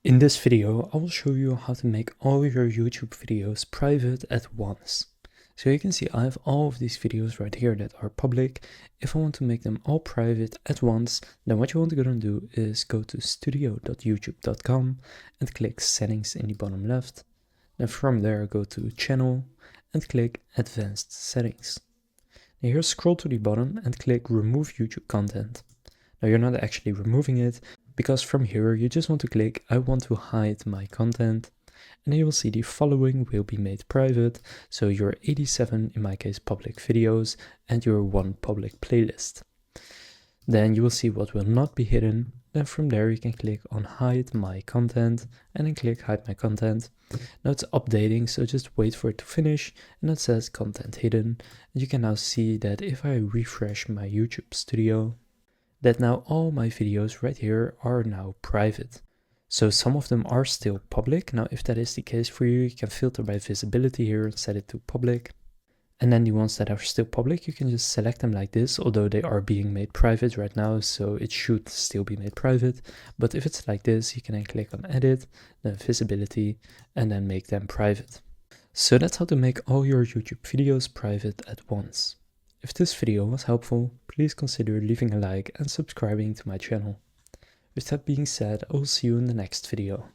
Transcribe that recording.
In this video, I will show you how to make all your YouTube videos private at once. So you can see I have all of these videos right here that are public. If I want to make them all private at once, then what you want to go and do is go to studio.youtube.com and click settings in the bottom left. Then from there, go to channel and click advanced settings. Now here scroll to the bottom and click remove YouTube content. Now you're not actually removing it, because from here you just want to click I want to hide my content, and then you will see the following will be made private, so your 87, in my case, public videos and your 1 public playlist. Then you will see what will not be hidden. Then from there you can click on hide my content and then click hide my content. Now it's updating, so just wait for it to finish, and it says content hidden. And you can now see that if I refresh my YouTube studio, that now all my videos right here are now private. So some of them are still public. Now if that is the case for you, you can filter by visibility here and set it to public. And then the ones that are still public, you can just select them like this, although they are being made private right now, so it should still be made private. But if it's like this, you can then click on edit, then visibility, and then make them private. So that's how to make all your YouTube videos private at once. If this video was helpful, please consider leaving a like and subscribing to my channel. With that being said, I will see you in the next video.